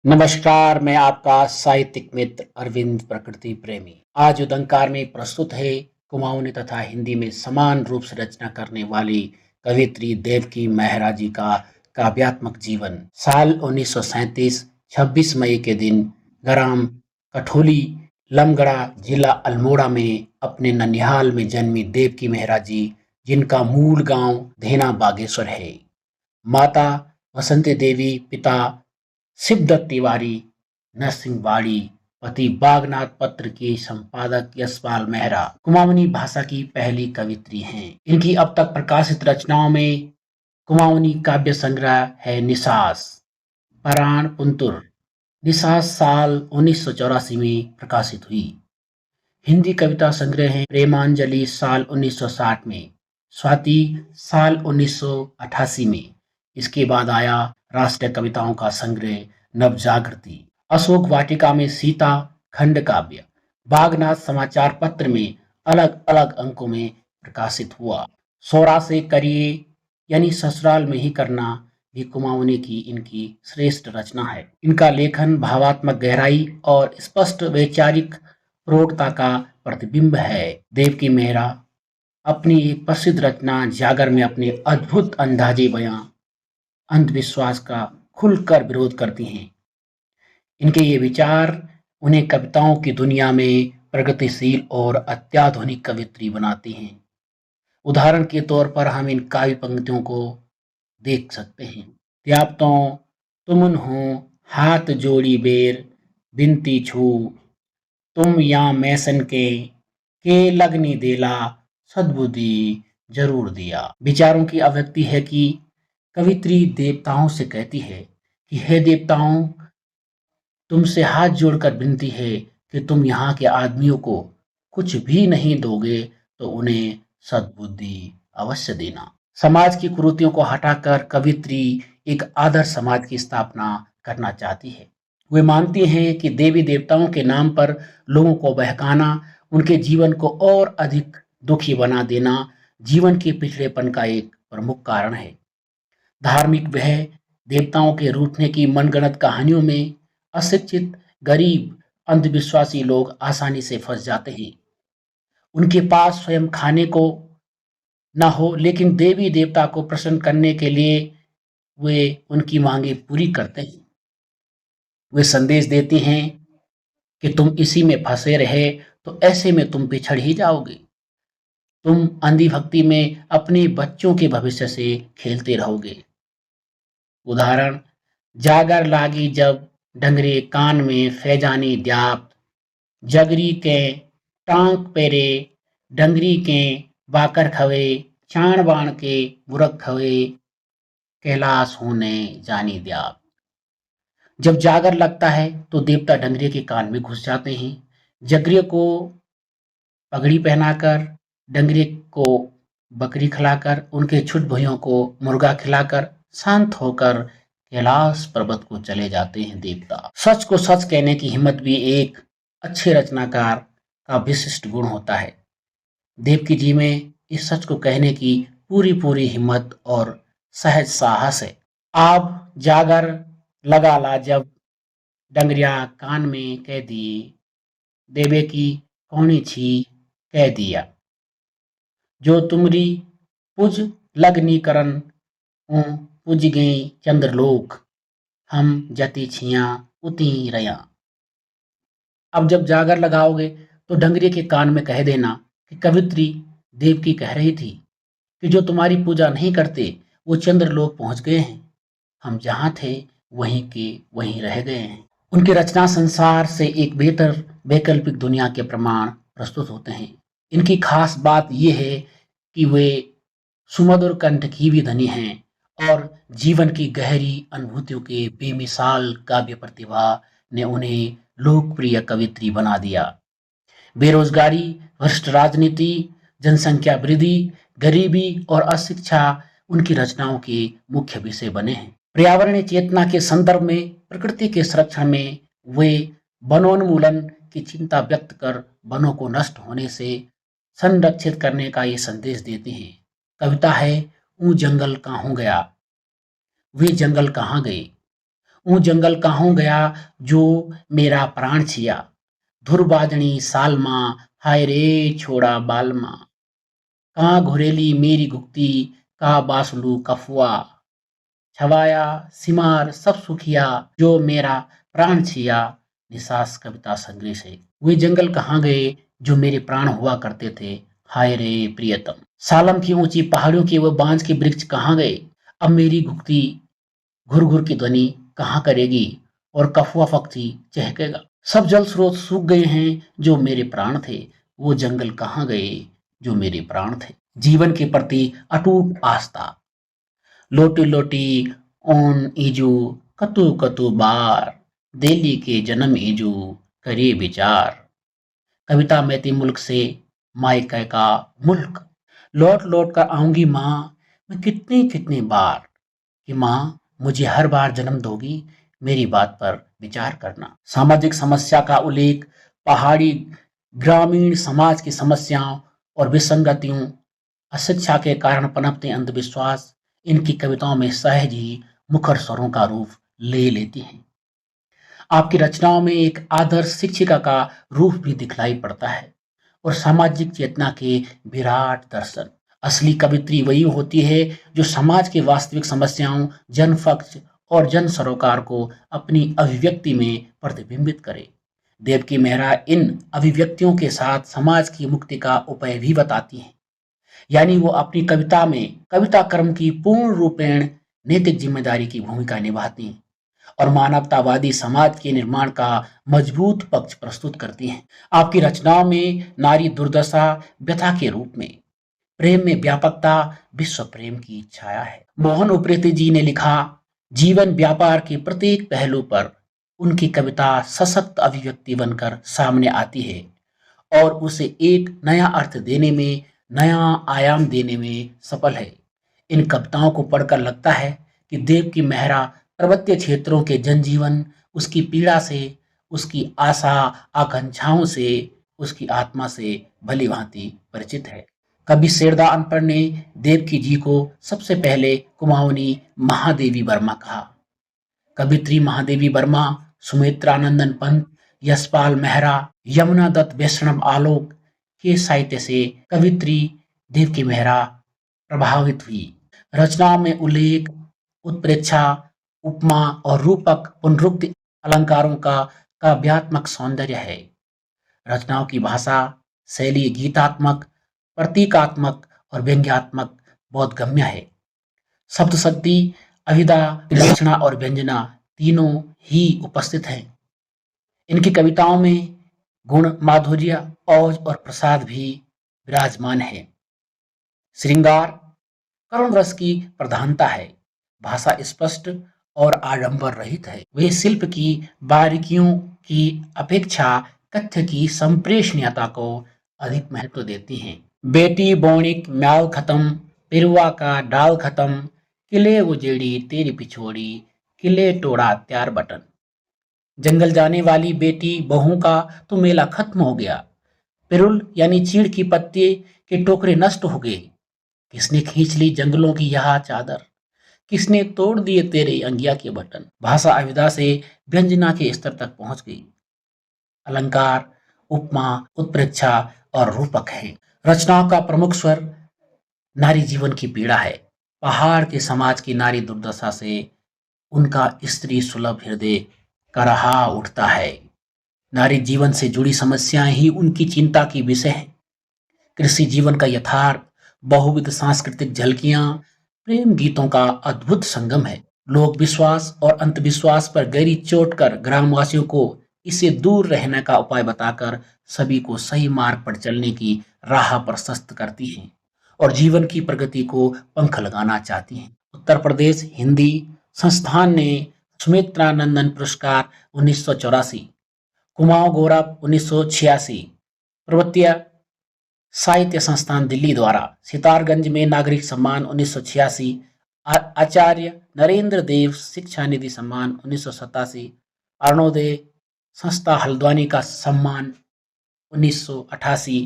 नमस्कार, मैं आपका साहित्यिक मित्र अरविंद प्रकृति प्रेमी। आज उदंकार में प्रस्तुत है कुमाऊनी तथा हिंदी में समान रूप से रचना करने वाली कवियत्री देवकी मेहरा जी का काव्यात्मक जीवन। साल 1937, 26 मई के दिन ग्राम कठोली, लमगड़ा, जिला अल्मोड़ा में अपने ननिहाल में जन्मी देवकी मेहरा जी, जिनका मूल गांव धेना बागेश्वर है। माता वसंती देवी, पिता शिवदत्त तिवारी नरसिंहवाड़ी, पति बागनाथ पत्र के संपादक यशपाल मेहरा कुमाऊनी भाषा की पहली कवित्री हैं। इनकी अब तक प्रकाशित रचनाओं में कुमाऊनी काव्य संग्रह है निसास, पराण पुंतुर। निसास साल 1984 में प्रकाशित हुई। हिंदी कविता संग्रह है प्रेमांजलि साल 1960 में, स्वाति साल 1988 में। इसके बाद आया राष्ट्रीय कविताओं का संग्रह नवजागृति, अशोक वाटिका में सीता खंड काव्य, बागनाथ समाचार पत्र में अलग अलग अंकों में प्रकाशित हुआ। सौरा से करिए यानी ससुराल में ही करना भी कुमाऊनी की इनकी श्रेष्ठ रचना है। इनका लेखन भावात्मक गहराई और स्पष्ट वैचारिक प्रौढ़ता का प्रतिबिंब है। देवकी मेहरा अपनी एक प्रसिद्ध रचना जागर में अपने अद्भुत अंदाजे बयां अंधविश्वास का खुलकर विरोध करती हैं। इनके ये विचार उन्हें कविताओं की दुनिया में प्रगतिशील और अत्याधुनिक कवित्री बनाती हैं। उदाहरण के तौर पर हम इन काव्य पंक्तियों को देख सकते हैं। त्याप्तों तुमन हो हाथ जोड़ी बेर बिनती छू, तुम या मैसन के लगनी देला सद्बुद्धि जरूर दिया। विचारों की अभिव्यक्ति है कि कवित्री देवताओं से कहती है कि हे देवताओं, तुमसे हाथ जोड़कर विनती है कि तुम यहाँ के आदमियों को कुछ भी नहीं दोगे तो उन्हें सद्बुद्धि अवश्य देना। समाज की कुरीतियों को हटाकर कवित्री एक आदर्श समाज की स्थापना करना चाहती है। वे मानती हैं कि देवी देवताओं के नाम पर लोगों को बहकाना, उनके जीवन को और अधिक दुखी बना देना जीवन के पिछड़ेपन का एक प्रमुख कारण है। धार्मिक वह देवताओं के रूठने की मनगढ़ंत कहानियों में अशिक्षित, गरीब, अंधविश्वासी लोग आसानी से फंस जाते हैं। उनके पास स्वयं खाने को ना हो, लेकिन देवी देवता को प्रसन्न करने के लिए वे उनकी मांगे पूरी करते हैं। वे संदेश देते हैं कि तुम इसी में फंसे रहे तो ऐसे में तुम पिछड़ ही जाओगे। तुम अंधी भक्ति में अपने बच्चों के भविष्य से खेलते रहोगे। उदाहरण, जागर लागी जब डंगरे कान में फैजानी द्याप, जगरी के टांक पेरे डंगरी के बाकर खवे, चाण बाण के बुरक खवे, कैलाश होने जानी द्याप। जब जागर लगता है तो देवता डंगरे के कान में घुस जाते हैं। जगरिया को पगड़ी पहनाकर, डंगरे को बकरी खिलाकर, उनके छुट भुइयों को मुर्गा खिलाकर शांत होकर कैलाश पर्वत को चले जाते हैं देवता। सच को सच कहने की हिम्मत भी एक अच्छे रचनाकार का विशिष्ट गुण होता है। देवकी जी में इस सच को कहने की पूरी पूरी हिम्मत और सहज साहस है। आप जागर लगा ला जब डंगरिया कान में कह दिए, देवे की कौनी छी कह दिया, जो तुमरी पुज लगनी करन ऊं पुज गई चंद्रलोक, हम जति छिया उती रया। अब जब जागर लगाओगे तो डंगरे के कान में कह देना कि कवित्री देवकी कह रही थी कि जो तुम्हारी पूजा नहीं करते वो चंद्रलोक पहुंच गए हैं, हम जहां थे वहीं के वहीं रह गए हैं। उनकी रचना संसार से एक बेहतर वैकल्पिक दुनिया के प्रमाण प्रस्तुत होते हैं। इनकी खास बात यह है कि वे सुमधुर कंठ की भी धनी हैं और जीवन की गहरी अनुभूतियों के बेमिसाल काव्य प्रतिभा ने उन्हें लोकप्रिय कवित्री बना दिया। बेरोजगारी, भ्रष्ट राजनीति, जनसंख्या वृद्धि, गरीबी और अशिक्षा उनकी रचनाओं के मुख्य विषय बने हैं। पर्यावरणीय चेतना के संदर्भ में प्रकृति के संरक्षण में वे वनोन्मूलन की चिंता व्यक्त कर वनों को नष्ट होने से संरक्षित करने का ये संदेश देते हैं। कविता है ऊ जंगल कहाँ गया, वे जंगल कहाँ गए। ऊ जंगल कहाँ गया जो मेरा प्राण छिया, धुर बाजनी सालमा, हाय रे छोड़ा बालमा, कहाँ घुरेली मेरी गुप्ती, का बासलू कफुआ, छवाया सिमार सब सुखिया, जो मेरा प्राण छिया। निसास कविता संग्रह से। वे जंगल कहाँ गए जो मेरे प्राण हुआ करते थे, हाय रे प्रियतम। सालम की ऊंची पहाड़ियों के वो बांझ के वृक्ष कहाँ गए, अब मेरी घुकती घुर घुर की ध्वनि कहाँ करेगी, और कफुआ पक्षी चहकेगा। सब जल स्रोत सूख गए हैं जो मेरे प्राण थे, वो जंगल कहाँ गए जो मेरे प्राण थे। जीवन के प्रति अटूट आस्था। लोटी लोटी ओन ईजू, कतु कतु बार, दिल्ली के जन्म ईजू, करे विचार। कविता मैती मुल्क से, मायके का मुल्क, लौट लौट कर आऊंगी माँ, मैं कितनी कितनी बार, कि माँ मुझे हर बार जन्म दोगी, मेरी बात पर विचार करना। सामाजिक समस्या का उल्लेख। पहाड़ी ग्रामीण समाज की समस्याओं और विसंगतियों, अशिक्षा के कारण पनपते अंधविश्वास इनकी कविताओं में सहज ही मुखर स्वरों का रूप ले लेती हैं। आपकी रचनाओं में एक आदर्श शिक्षिका का रूप भी दिखलाई पड़ता है, और सामाजिक चेतना के विराट दर्शन। असली कवित्री वही होती है जो समाज के वास्तविक समस्याओं, जनपक्ष और जन सरोकार को अपनी अभिव्यक्ति में प्रतिबिंबित करे। देवकी मेहरा इन अभिव्यक्तियों के साथ समाज की मुक्ति का उपाय भी बताती हैं। यानी वो अपनी कविता में कविता कर्म की पूर्ण रूपेण नैतिक जिम्मेदारी की भूमिका निभाती हैं, और मानवतावादी समाज के निर्माण का मजबूत पक्ष प्रस्तुत करती हैं। आपकी रचनाओं में नारी दुर्दशा व्यथा के रूप में, प्रेम में व्यापकता, विश्व प्रेम की छाया है। मोहन उप्रेती जी ने लिखा, जीवन व्यापार के प्रत्येक पहलू पर उनकी कविता सशक्त अभिव्यक्ति बनकर सामने आती है, और उसे एक नया अर्थ देने में, नया आयाम देने में सफल है। इन कविताओं को पढ़कर लगता है कि देव की मेहरा पर्वतीय क्षेत्रों के जनजीवन, उसकी पीड़ा से, उसकी आशा आकांक्षाओं से, उसकी आत्मा से भली भांति परिचित है। कवि शेरदा अनपढ़ ने देवकी जी को सबसे पहले कुमाऊनी महादेवी वर्मा कहा। कवित्री महादेवी वर्मा, सुमित्रानंदन पंत, यशपाल मेहरा, यमुना दत्त वैष्णव आलोक के साहित्य से कवित्री देवकी मेहरा प्रभावित हुई। रचनाओं में उल्लेख, उत्प्रेक्षा, उपमा और रूपक पुनरुक्ति अलंकारों का काव्यात्मक सौंदर्य है। रचनाओं की भाषा शैली गीतात्मक, प्रतीकात्मक और व्यंग्यात्मक बहुत गम्य है। शब्द शक्ति, अभिधा, विलक्षणा और व्यंजना तीनों ही उपस्थित हैं। इनकी कविताओं में गुण, माधुर्य, औज और प्रसाद भी विराजमान है। श्रृंगार, करुण रस की प्रधानता है। भाषा स्पष्ट और आडंबर रहित है। वे शिल्प की बारीकियों की अपेक्षा कथ्य की संप्रेषणीयता को अधिक महत्व देती हैं। बेटी बौणिक म्याल खत्म, पिरुआ का डाल खत्म, किले उजेड़ी तेरी पिछोड़ी, किले तोड़ा त्यार बटन। जंगल जाने वाली बेटी बहू का तो मेला खत्म हो गया। पिरुल यानी चीड़ की पत्ते के टोकरे नष्ट हो गए। किसने खींच ली जंगलों की यह चादर, किसने तोड़ दिए तेरे अंगिया के बटन। भाषा अविदा से व्यंजना के स्तर तक पहुंच गई। अलंकार, उपमा, उत्प्रेक्षा और रूपक है। रचनाओं का प्रमुख स्वर नारी जीवन की पीड़ा है। पहाड़ के समाज की नारी दुर्दशा से उनका स्त्री सुलभ हृदय करहा उठता है। नारी जीवन से जुड़ी समस्याएं ही उनकी चिंता की विषय है। कृषि जीवन का यथार्थ, बहुविध सांस्कृतिक झलकियां, प्रेम गीतों का अद्भुत संगम है। लोक विश्वास और अंधविश्वास पर गहरी चोट कर ग्रामवासियों को इसे दूर रहने का उपाय बताकर सभी को सही मार्ग पर चलने की राह प्रशस्त करती हैं, और जीवन की प्रगति को पंख लगाना चाहती हैं। उत्तर प्रदेश हिंदी संस्थान ने सुमित्रानंदन पुरस्कार 1984, कुमाऊं गौरव 1986, पर्वतीय साहित्य संस्थान दिल्ली द्वारा सितारगंज में नागरिक सम्मान 1986, आचार्य नरेंद्र देव शिक्षा निधि सम्मान 1987, अरुणोदय संस्था हल्द्वानी का सम्मान 1988,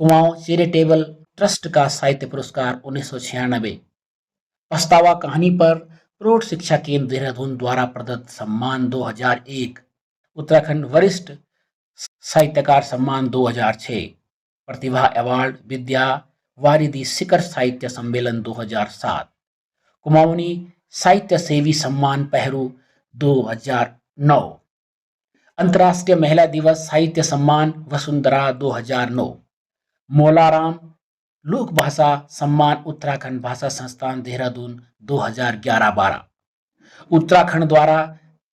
कुमाऊं चैरिटेबल ट्रस्ट का साहित्य पुरस्कार 1996, पछतावा कहानी पर प्रौढ़ शिक्षा केंद्र देहरादून द्वारा प्रदत्त सम्मान 2001, उत्तराखंड वरिष्ठ साहित्यकार सम्मान 2006, प्रतिभा अवार्ड विद्या वारिधि शिखर साहित्य सम्मेलन 2007, कुमाऊनी साहित्य सेवी सम्मान पेहरू 2009, अंतर्राष्ट्रीय महिला दिवस साहित्य सम्मान वसुंधरा 2009, मोलाराम लोक भाषा सम्मान उत्तराखंड भाषा संस्थान देहरादून 2011-12, उत्तराखंड द्वारा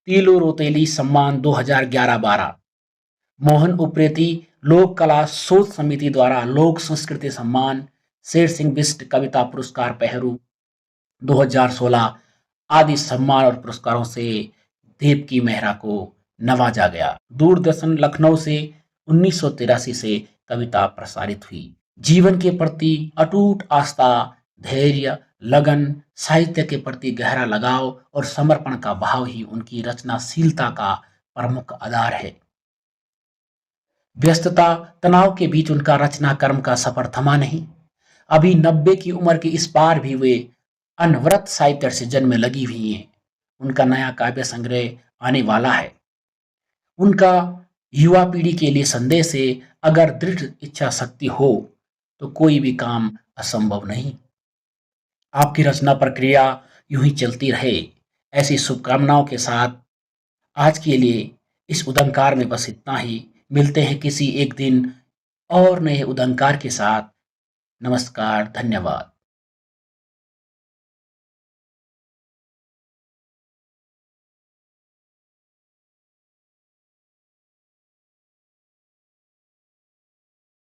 तीलू रोतेली सम्मान 2011-12, मोहन उप्रेती लोक कला शोध समिति द्वारा लोक संस्कृति सम्मान शेर सिंह बिष्ट कविता पुरस्कार पेहरू 2016 आदि सम्मान और पुरस्कारों से देवकी मेहरा को नवाजा गया। दूरदर्शन लखनऊ से 1983 से कविता प्रसारित हुई। जीवन के प्रति अटूट आस्था, धैर्य, लगन, साहित्य के प्रति गहरा लगाव और समर्पण का भाव ही उनकी रचनाशीलता का प्रमुख आधार है। व्यस्तता, तनाव के बीच उनका रचना कर्म का सफर थमा नहीं। अभी 90 की उम्र के इस पार भी वे अनवरत साहित्य सृजन में लगी हुई हैं। उनका नया काव्य संग्रह आने वाला है। उनका युवा पीढ़ी के लिए संदेश है, अगर दृढ़ इच्छा शक्ति हो तो कोई भी काम असंभव नहीं। आपकी रचना प्रक्रिया यूं ही चलती रहे, ऐसी शुभकामनाओं के साथ आज के लिए इस उदंकार में बस इतना ही। मिलते हैं किसी एक दिन और नए उदंकार के साथ। नमस्कार, धन्यवाद।